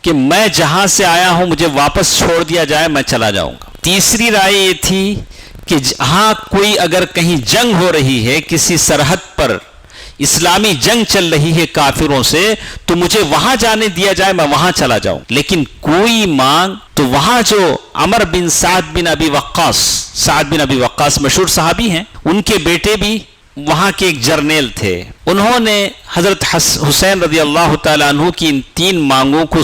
Speaker 1: کہ میں جہاں سے آیا ہوں مجھے واپس چھوڑ دیا جائے، میں چلا جاؤں گا۔ تیسری رائے یہ تھی کہ جہاں کوئی اگر کہیں جنگ ہو رہی ہے، کسی سرحد پر اسلامی جنگ چل رہی ہے کافروں سے، تو مجھے وہاں جانے دیا جائے، میں وہاں چلا جاؤں۔ لیکن کوئی مانگ تو وہاں جو عمر بن سعد بن ابی وقاص مشہور صحابی ہیں، ان کے بیٹے بھی وہاں کے ایک جرنیل تھے، انہوں نے حضرت حسین رضی اللہ تعالیٰ عنہ کی ان 3 مانگوں کو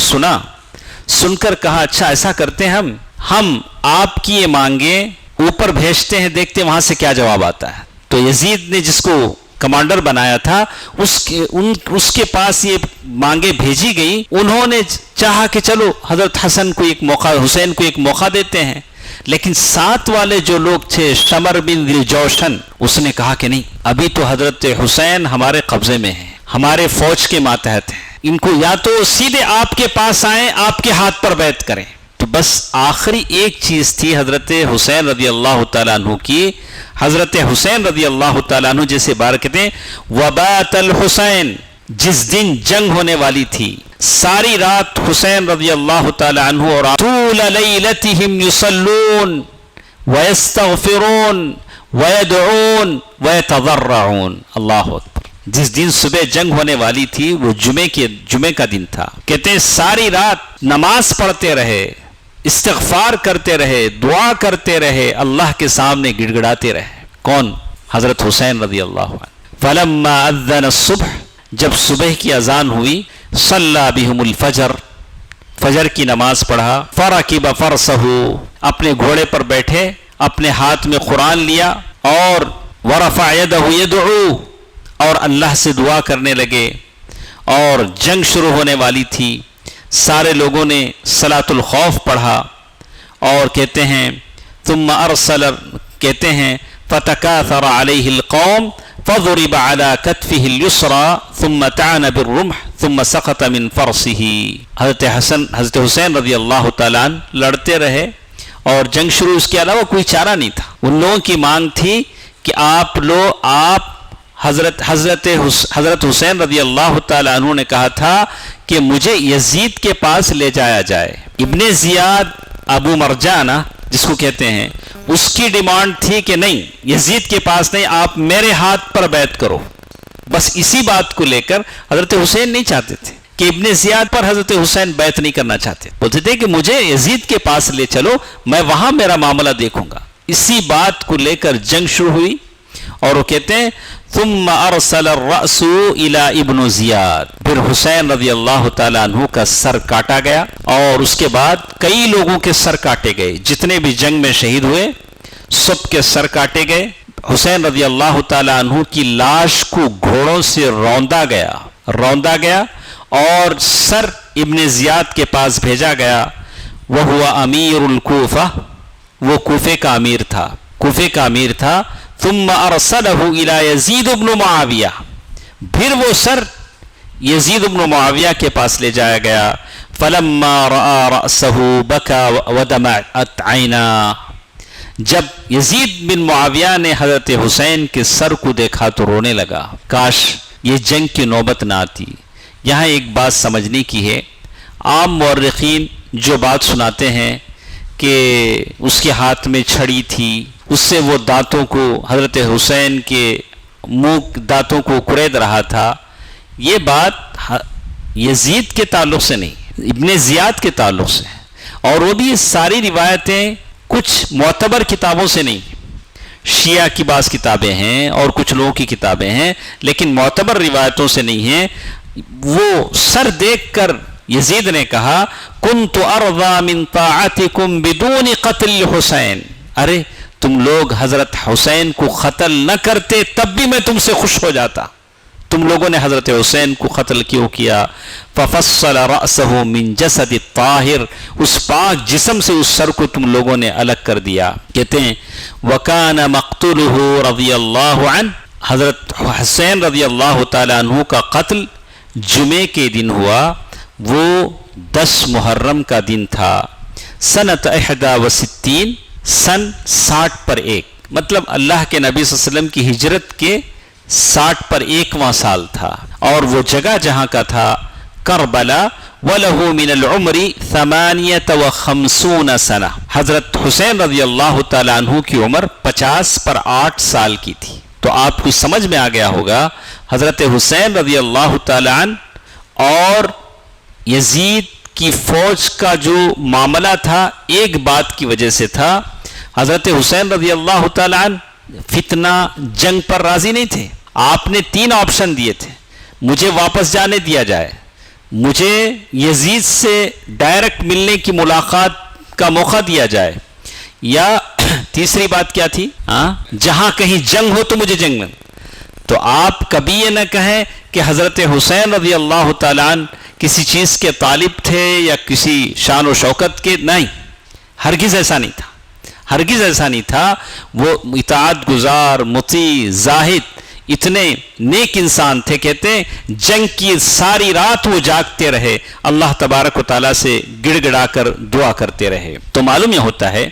Speaker 1: سن کر کہا اچھا ایسا کرتے ہیں ہم آپ کی یہ مانگیں اوپر بھیجتے ہیں، دیکھتے ہیں وہاں سے کیا جواب آتا ہے۔ تو یزید نے جس کو کمانڈر بنایا تھا اس کے پاس یہ مانگیں بھیجی گئی۔ انہوں نے چاہا کہ چلو حضرت حسین کو ایک موقع دیتے ہیں، لیکن ساتھ والے جو لوگ تھے شمر بن ذی الجوشن، اس نے کہا کہ نہیں، ابھی تو حضرت حسین ہمارے قبضے میں ہیں، ہمارے فوج کے ماتحت ہیں، ان کو یا تو سیدھے آپ کے پاس آئیں، آپ کے ہاتھ پر بیعت کریں۔ تو بس آخری ایک چیز تھی حضرت حسین رضی اللہ تعالیٰ عنہ کی۔ حضرت حسین رضی اللہ تعالیٰ عنہ جیسے بار کہتے ہیں وبات الحسین، جس دن جنگ ہونے والی تھی ساری رات حسین رضی اللہ تعالیٰ عنہ اور طول لیلتہم یصلون ویستغفرون ویدعون ویتضرعون۔ اللہ اکبر۔ جس دن صبح جنگ ہونے والی تھی وہ جمعے کا دن تھا، کہتے ہیں ساری رات نماز پڑھتے رہے، استغفار کرتے رہے، دعا کرتے رہے، اللہ کے سامنے گڑ گڑاتے رہے۔ کون؟ حضرت حسین رضی اللہ عنہ۔ فلما اذن الصبح، جب صبح کی اذان ہوئی، صلی بہم الفجر، فجر کی نماز پڑھا، فرکب فرسہ، اپنے گھوڑے پر بیٹھے، اپنے ہاتھ میں قرآن لیا، اور ورفع یدہ یدعو، اور اللہ سے دعا کرنے لگے، اور جنگ شروع ہونے والی تھی۔ سارے لوگوں نے صلاۃ الخوف پڑھا، اور کہتے ہیں ثم ارسل، کہتے ہیں فتکاثر علیہ القوم فضرب على كتفه اليسرى ثم طعن بالرمح ثم سقط من فرسه۔ حضرت حسین رضی اللہ تعالیٰ عنہ لڑتے رہے اور جنگ شروع، اس کے علاوہ کوئی چارہ نہیں تھا۔ ان لوگوں کی مانگ تھی کہ آپ حضرت حسین رضی اللہ تعالیٰ عنہ نے کہا تھا کہ مجھے یزید کے پاس لے جایا جائے۔ ابن زیاد ابو مرجانہ جس کو کہتے ہیں، اس کی ڈیمانڈ تھی کہ نہیں، یزید کے پاس نہیں، آپ میرے ہاتھ پر بیعت کرو۔ بس اسی بات کو لے کر حضرت حسین نہیں چاہتے تھے کہ ابن زیاد پر حضرت حسین بیعت نہیں کرنا چاہتے، بولتے تھے کہ مجھے یزید کے پاس لے چلو، میں وہاں میرا معاملہ دیکھوں گا۔ اسی بات کو لے کر جنگ شروع ہوئی، اور وہ کہتے ہیں ثم ارسل الرأس الى ابن زیاد، پھر حسین رضی اللہ تعالیٰ عنہ کا سر کاٹا گیا، اور اس کے بعد کئی لوگوں کے سر کاٹے گئے، جتنے بھی جنگ میں شہید ہوئے سب کے سر کاٹے گئے۔ حسین رضی اللہ تعالیٰ عنہ کی لاش کو گھوڑوں سے روندا گیا اور سر ابن زیاد کے پاس بھیجا گیا۔ وہو امیر الکوفہ، وہ کوفے کا امیر تھا۔ ثم ارسلہ الی یزید بن معاویہ، پھر وہ سر یزید بن معاویہ کے پاس لے جایا گیا۔ فلما رأى رأسه بكى ودمعت عیناه، جب یزید بن معاویہ نے حضرت حسین کے سر کو دیکھا تو رونے لگا، کاش یہ جنگ کی نوبت نہ آتی۔ یہاں ایک بات سمجھنے کی ہے، عام مورخین جو بات سناتے ہیں کہ اس کے ہاتھ میں چھڑی تھی، اس سے وہ دانتوں کو، حضرت حسین کے منہ دانتوں کو کڑید رہا تھا، یہ بات یزید کے تعلق سے نہیں، ابن زیاد کے تعلق سے، اور وہ بھی ساری روایتیں کچھ معتبر کتابوں سے نہیں، شیعہ کی بعض کتابیں ہیں اور کچھ لوگوں کی کتابیں ہیں، لیکن معتبر روایتوں سے نہیں ہیں۔ وہ سر دیکھ کر یزید نے کہا کنت ارضى من طاعتكم بدون قتل الحسین، ارے تم لوگ حضرت حسین کو قتل نہ کرتے تب بھی میں تم سے خوش ہو جاتا، تم لوگوں نے حضرت حسین کو قتل کیوں کیا؟ ففصل رأسه من جسد الطاہر، اس پاک جسم سے اس سر کو تم لوگوں نے الگ کر دیا۔ کہتے ہیں وَكَانَ مَقْتُلُهُ رضی اللہ عنہ، حضرت حسین رضی اللہ تعالیٰ عنہ کا قتل جمعے کے دن ہوا، وہ 10 محرم کا دن تھا، سنۃ 61، سن 60 پر 1، مطلب اللہ کے نبی صلی اللہ علیہ وسلم کی ہجرت کے 60 پر 1واں سال تھا، اور وہ جگہ جہاں کا تھا کربلا، وَلَهُ مِنَ الْعُمْرِ 58 سنہ، حضرت حسین رضی اللہ تعالیٰ عنہ کی عمر 50 پر 8 سال کی تھی۔ تو آپ کو سمجھ میں آ گیا ہوگا حضرت حسین رضی اللہ تعالیٰ عنہ اور یزید کی فوج کا جو معاملہ تھا ایک بات کی وجہ سے تھا، حضرت حسین رضی اللہ تعالیٰ عنہ فتنہ جنگ پر راضی نہیں تھے۔ آپ نے 3 آپشن دیے تھے، مجھے واپس جانے دیا جائے، مجھے یزید سے ڈائریکٹ ملنے کی ملاقات کا موقع دیا جائے، یا تیسری بات کیا تھی، جہاں کہیں جنگ ہو تو مجھے جنگ میں۔ تو آپ کبھی یہ نہ کہیں کہ حضرت حسین رضی اللہ تعالیٰ عنہ کسی چیز کے طالب تھے یا کسی شان و شوکت کے، نہیں، ہرگز ایسا نہیں تھا، وہ اطاعت گزار، مطیع، زاہد، اتنے نیک انسان تھے، کہتے ہیں جنگ کی ساری رات وہ جاگتے رہے، اللہ تبارک و تعالیٰ سے گڑ گڑا کر دعا کرتے رہے۔ تو معلوم یہ ہوتا ہے،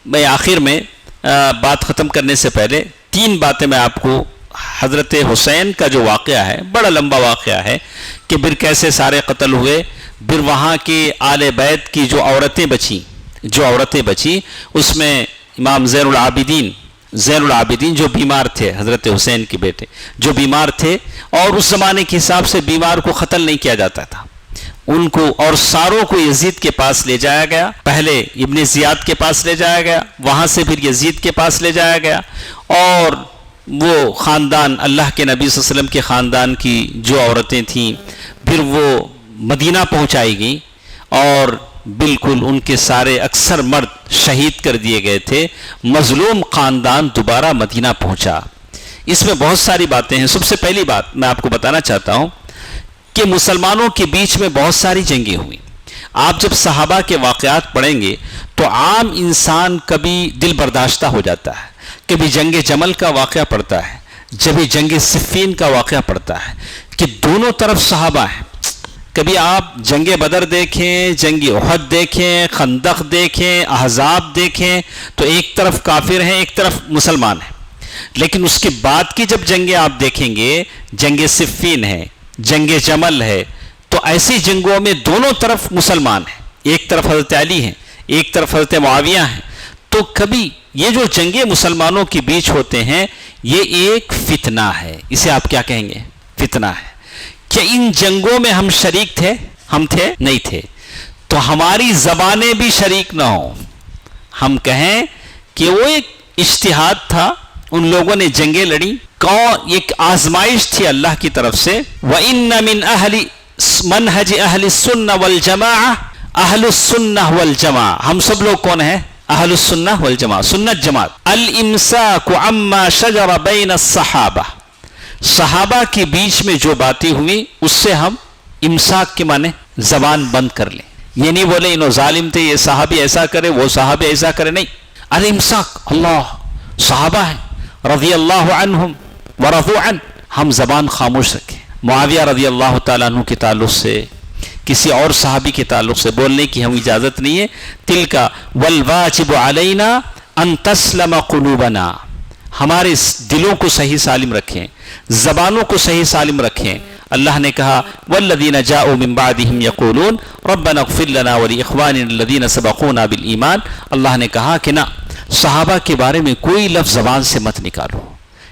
Speaker 1: میں آخر میں بات ختم کرنے سے پہلے 3 باتیں میں آپ کو حضرت حسین کا جو واقعہ ہے، بڑا لمبا واقعہ ہے کہ پھر کیسے سارے قتل ہوئے، پھر وہاں کے آل بیت کی جو عورتیں بچیں اس میں امام زین العابدین جو بیمار تھے، حضرت حسین کے بیٹے جو بیمار تھے، اور اس زمانے کے حساب سے بیمار کو قتل نہیں کیا جاتا تھا، ان کو اور ساروں کو یزید کے پاس لے جایا گیا، پہلے ابن زیاد کے پاس لے جایا گیا، وہاں سے پھر یزید کے پاس لے جایا گیا، اور وہ خاندان، اللہ کے نبی صلی اللہ علیہ وسلم کے خاندان کی جو عورتیں تھیں، پھر وہ مدینہ پہنچائی گئیں، اور بالکل ان کے سارے اکثر مرد شہید کر دیے گئے تھے، مظلوم خاندان دوبارہ مدینہ پہنچا۔ اس میں بہت ساری باتیں ہیں۔ سب سے پہلی بات میں آپ کو بتانا چاہتا ہوں کہ مسلمانوں کے بیچ میں بہت ساری جنگیں ہوئیں۔ آپ جب صحابہ کے واقعات پڑھیں گے تو عام انسان کبھی دل برداشتہ ہو جاتا ہے، کبھی جنگ جمل کا واقعہ پڑتا ہے، جبھی جنگ صفین کا واقعہ پڑتا ہے کہ دونوں طرف صحابہ ہیں۔ کبھی آپ جنگ بدر دیکھیں، جنگ احد دیکھیں، خندق دیکھیں، احزاب دیکھیں، تو ایک طرف کافر ہیں، ایک طرف مسلمان ہیں، لیکن اس کے بعد کی جب جنگیں آپ دیکھیں گے، جنگ صفین ہے، جنگ جمل ہے، تو ایسی جنگوں میں دونوں طرف مسلمان ہیں، ایک طرف حضرت علی ہیں، ایک طرف حضرت معاویہ ہیں۔ تو کبھی یہ جو جنگیں مسلمانوں کے بیچ ہوتے ہیں، یہ ایک فتنہ ہے، اسے آپ کیا کہیں گے؟ فتنہ ہے۔ کہ ان جنگوں میں ہم شریک تھے؟ ہم تھے؟ نہیں تھے. تو ہماری زبانیں بھی شریک نہ ہوں. ہم کہیں کہ وہ ایک اجتہاد تھا، ان لوگوں نے جنگیں لڑی، ایک آزمائش تھی اللہ کی طرف سے. وَإِنَّ مِنْ أَهْلِ مَنْهَجِ أَهْلِ السُّنَّةِ وَالْجَمَاعَةِ اہل السنہ والجماعہ. ہم سب لوگ کون ہیں؟ اہل السنہ والجماعہ، سنت جماعت. الامساک عما شجر بین الصحابہ، صحابہ کے بیچ میں جو باتیں ہوئی اس سے ہم امساک کے معنی زبان بند کر لیں. یہ نہیں بولے انہوں ظالم تھے، یہ صحابی ایسا کرے وہ صحابی ایسا کرے، نہیں. الامساک، اللہ صحابہ ہیں رضی اللہ عنہم ورضوا عنہ، ہم زبان خاموش رکھیں. معاویہ رضی اللہ تعالیٰ عنہ کے تعلق سے، کسی اور صحابی کے تعلق سے بولنے کی ہم اجازت نہیں ہے. تلک والواجب علینا ان تسلم قلوبنا، ہمارے دلوں کو صحیح سالم رکھیں، زبانوں کو صحیح سالم رکھیں. اللہ نے کہا والذین جاءوا من بعدهم یقولون ربنا اغفر لنا ولاخواننا الذین سبقونا بالایمان. اللہ نے کہا کہ نہ، صحابہ کے بارے میں کوئی لفظ زبان سے مت نکالو.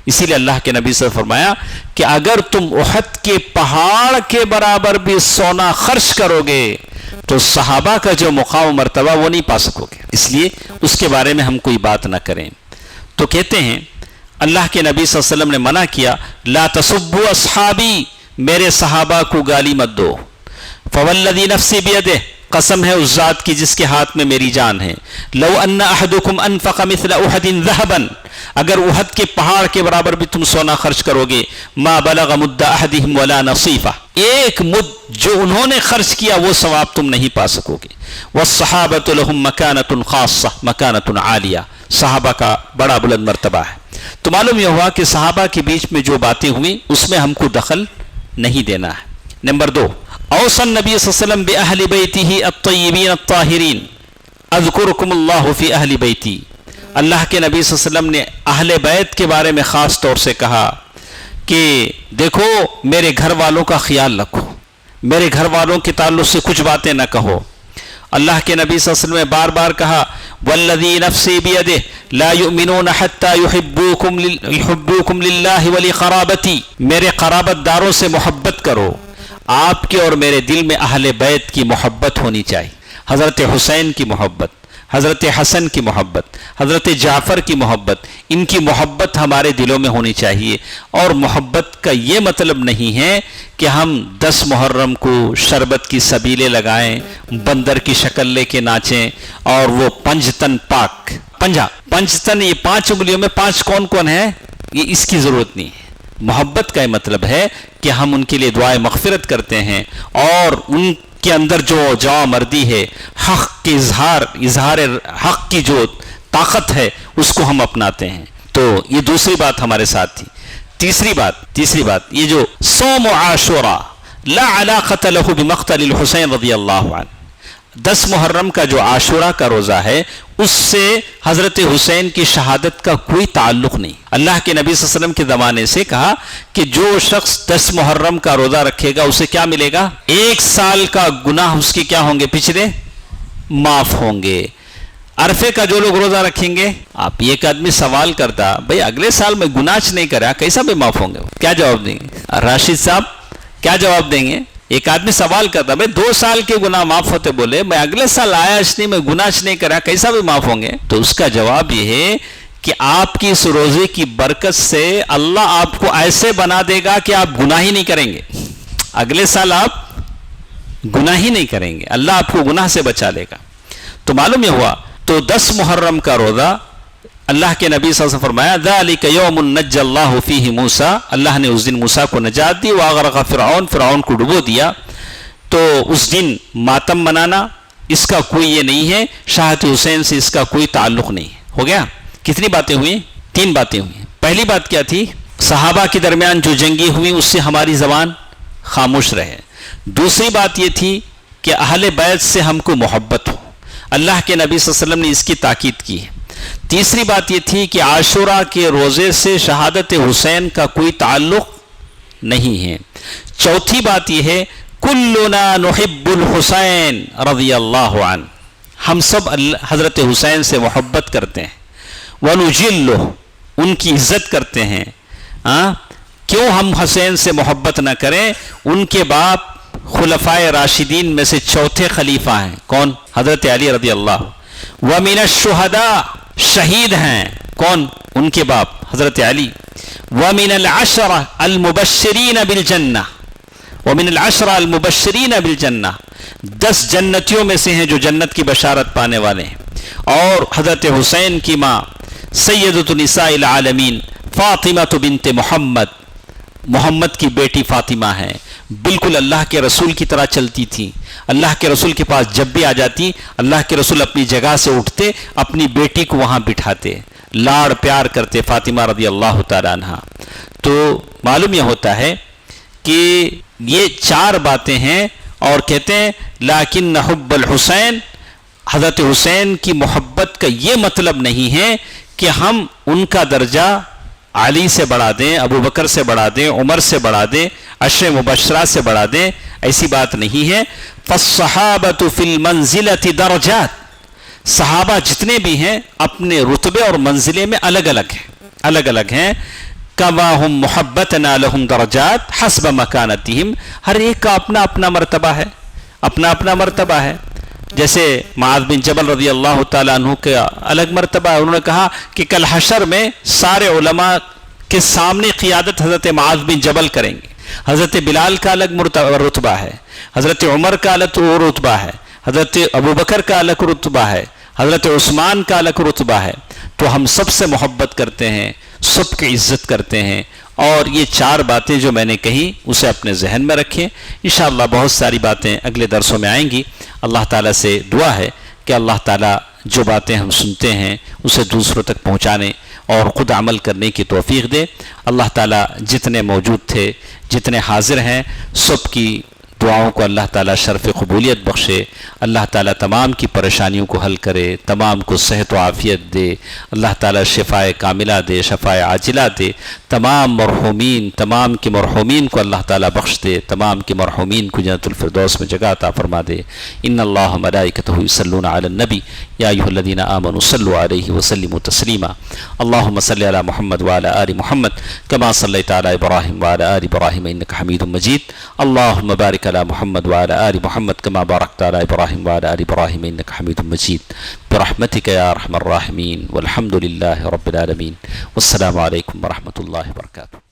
Speaker 1: اسی لیے اللہ کے نبی صلی اللہ علیہ وسلم فرمایا کہ اگر تم احد کے پہاڑ کے برابر بھی سونا خرچ کرو گے تو صحابہ کا جو مقام و مرتبہ وہ نہیں پا سکو گے. اس لیے اس کے بارے میں ہم کوئی بات نہ کریں. تو کہتے ہیں اللہ کے نبی صلی اللہ علیہ وسلم نے منع کیا، لا تسبوا اصحابی، میرے صحابہ کو گالی مت دو. فوالذی نفسی بیدہ، قسم ہے اس ذات کی جس کے ہاتھ میں میری جان ہے، لو ان احدکم انفق مثل احد ذهبا، اگر احد کے پہاڑ کے برابر بھی تم سونا خرچ کرو گے، ما بلغ مد احدہم ولا نصیفہ، ایک مد جو انہوں نے خرچ کیا وہ ثواب تم نہیں پا سکو گے. والصحابۃ لهم مکانۃ خاصہ مکانۃ عالیہ، صحابہ کا بڑا بلند مرتبہ ہے. تو معلوم یہ ہوا کہ صحابہ کے بیچ میں جو باتیں ہوئیں اس میں ہم کو دخل نہیں دینا ہے. نمبر 2، اوصى النبی صلی اللہ علیہ وسلم بأہل بیتہ الطیبین الطاہرین، اذکرکم اللہ فی اہل بیتی. اللہ کے نبی صلی اللہ علیہ وسلم نے اہل بیت کے بارے میں خاص طور سے کہا کہ دیکھو میرے گھر والوں کا خیال رکھو، میرے گھر والوں کے تعلق سے کچھ باتیں نہ کہو. اللہ کے نبی صلی اللہ علیہ وسلم نے بار بار کہا والذی نفسی بیدہ لا یؤمنون حتی یحبوکم للہ ولقرابتی، میرے قرابت داروں سے محبت کرو. آپ کے اور میرے دل میں اہل بیت کی محبت ہونی چاہیے. حضرت حسین کی محبت، حضرت حسن کی محبت، حضرت جعفر کی محبت، ان کی محبت ہمارے دلوں میں ہونی چاہیے. اور محبت کا یہ مطلب نہیں ہے کہ ہم 10 محرم کو شربت کی سبیلے لگائیں، بندر کی شکل لے کے ناچیں، اور وہ پنجتن پاک، پنجتن یہ 5 انگلیوں میں 5 کون کون ہیں، یہ اس کی ضرورت نہیں ہے. محبت کا یہ مطلب ہے کہ ہم ان کے لیے دعائے مغفرت کرتے ہیں، اور ان کے اندر جو جواں مردی ہے، حق کے اظہار حق کی جو طاقت ہے اس کو ہم اپناتے ہیں. تو یہ دوسری بات ہمارے ساتھ تھی. تیسری بات یہ جو صوم عاشوراء لا علاقۃ له بمقتل الحسین رضی اللہ عنہ، 10 محرم کا جو عاشوراء کا روزہ ہے اس سے حضرت حسین کی شہادت کا کوئی تعلق نہیں. اللہ کے نبی صلی اللہ علیہ وسلم کے زمانے سے کہا کہ جو شخص 10 محرم کا روزہ رکھے گا اسے کیا ملے گا؟ 1 سال کا گناہ اس کے کیا ہوں گے؟ پچھلے معاف ہوں گے. عرفے کا جو لوگ روزہ رکھیں گے، آپ ایک آدمی سوال کرتا بھئی اگلے سال میں گناہ نہیں کرا کیسا بھی معاف ہوں گے؟ کیا جواب دیں گے راشد صاحب؟ کیا جواب دیں گے؟ ایک آدمی سوال کرتا بھئی 2 سال کے گناہ معاف ہوتے، بولے میں اگلے سال آیا نہیں، میں گناہ نہیں کرا کیسا بھی معاف ہوں گے؟ تو اس کا جواب یہ ہے کہ آپ کی اس روزے کی برکت سے اللہ آپ کو ایسے بنا دے گا کہ آپ گناہ ہی نہیں کریں گے. اگلے سال آپ گناہ ہی نہیں کریں گے، اللہ آپ کو گناہ سے بچا لے گا. تو معلوم یہ ہوا تو 10 محرم کا روزہ اللہ کے نبی صلی اللہ علیہ وسلم فرمایا ذالک یوم نجی اللہ فیہ موسیٰ، اللہ نے اس دن موسیٰ کو نجات دی، واغرق فرعون کو ڈبو دیا. تو اس دن ماتم منانا اس کا کوئی یہ نہیں ہے، شہادت حسین سے اس کا کوئی تعلق نہیں ہے. ہو گیا؟ کتنی باتیں ہوئیں؟ 3 باتیں ہوئیں. پہلی بات کیا تھی؟ صحابہ کے درمیان جو جنگیں ہوئیں اس سے ہماری زبان خاموش رہے. دوسری بات یہ تھی کہ اہل بیت سے ہم کو محبت ہو، اللہ کے نبی صلی اللہ علیہ وسلم نے اس کی تاکید کی ہے. تیسری بات یہ تھی کہ عاشوراء کے روزے سے شہادت حسین کا کوئی تعلق نہیں ہے. چوتھی بات یہ ہے کلنا نحب الحسین رضی اللہ عنہ، ہم سب حضرت حسین سے محبت کرتے ہیں، ونجلہ، ان کی عزت کرتے ہیں. کیوں ہم حسین سے محبت نہ کریں؟ ان کے باپ خلفائے راشدین میں سے چوتھے خلیفہ ہیں، کون؟ حضرت علی رضی اللہ۔ وَمِنَ الشُّهَدَاء، شہید ہیں، کون؟ ان کے باپ حضرت علی۔ وَمِنَ الْعَشْرَةِ الْمُبَشِّرِينَ بِالْجَنَّةِ، وَمِنَ الْعَشْرَةِ الْمُبَشِّرِينَ بِالْجَنَّةِ، 10 جنتیوں میں سے ہیں جو جنت کی بشارت پانے والے ہیں۔ اور حضرت حسین کی ماں سیدۃ نساء العالمین فاطمہ بنت محمد، محمد کی بیٹی فاطمہ ہے، بالکل اللہ کے رسول کی طرح چلتی تھی، اللہ کے رسول کے پاس جب بھی آ جاتی اللہ کے رسول اپنی جگہ سے اٹھتے، اپنی بیٹی کو وہاں بٹھاتے، لاڑ پیار کرتے فاطمہ رضی اللہ تعالیٰ عنہ۔ تو معلوم یہ ہوتا ہے کہ یہ 4 باتیں ہیں، اور کہتے ہیں لیکن حب الحسین، حضرت حسین کی محبت کا یہ مطلب نہیں ہے کہ ہم ان کا درجہ علی سے بڑھا دیں، ابو بکر سے بڑھا دیں، عمر سے بڑھا دیں، عشر مبشرہ سے بڑھا دیں، ایسی بات نہیں ہے۔ فالصحابۃ فی المنزلۃ درجات، صحابہ جتنے بھی ہیں اپنے رتبے اور منزلے میں الگ الگ ہیں۔ کما ہم محبتنا لہم درجات حسب مکانتہم، ہر ایک کا اپنا اپنا مرتبہ ہے، اپنا اپنا مرتبہ ہے۔ جیسے معاذ بن جبل رضی اللہ تعالیٰ عنہ کا الگ مرتبہ ہے، انہوں نے کہا کہ کل حشر میں سارے علماء کے سامنے قیادت حضرت معاذ بن جبل کریں گے۔ حضرت بلال کا الگ رتبہ ہے، حضرت عمر کا الگ رتبہ ہے، حضرت ابو بکر کا الگ رتبہ ہے، حضرت عثمان کا الگ رتبہ ہے۔ تو ہم سب سے محبت کرتے ہیں، سب کی عزت کرتے ہیں، اور یہ 4 باتیں جو میں نے کہی اسے اپنے ذہن میں رکھیں۔ انشاءاللہ بہت ساری باتیں اگلے درسوں میں آئیں گی۔ اللہ تعالیٰ سے دعا ہے کہ اللہ تعالیٰ جو باتیں ہم سنتے ہیں اسے دوسروں تک پہنچانے اور خود عمل کرنے کی توفیق دے۔ اللہ تعالیٰ جتنے موجود تھے، جتنے حاضر ہیں، سب کی دعاؤں کو اللہ تعالیٰ شرف قبولیت بخشے، اللہ تعالیٰ تمام کی پریشانیوں کو حل کرے، تمام کو صحت و عافیت دے، اللہ تعالیٰ شفاء کاملہ دے، شفاء عاجلہ دے، تمام مرحومین، تمام کے مرحومین کو اللہ تعالیٰ بخش دے، تمام کے مرحومین کو جنت الفردوس میں جگہ عطا فرما دے۔ ان اللہ ملائکتہ یصلون علی النبی یا ایھا الذین آمنوا صلوا علیہ وسلموا تسلیما۔ اللہم صل علی محمد وعلی آل محمد کما صلیت علی ابراہیم وعلی آل ابراہیم انک حمید مجید۔ اللہم بارک علی محمد وعلی آل محمد کما بارکت علی ابراہیم وعلی آل ابراہیم انک حمید مجید برحمتک یا ارحم الراحمین والحمد للہ رب العالمین۔ والسلام علیکم ورحمۃ اللہ وبرکاتہ۔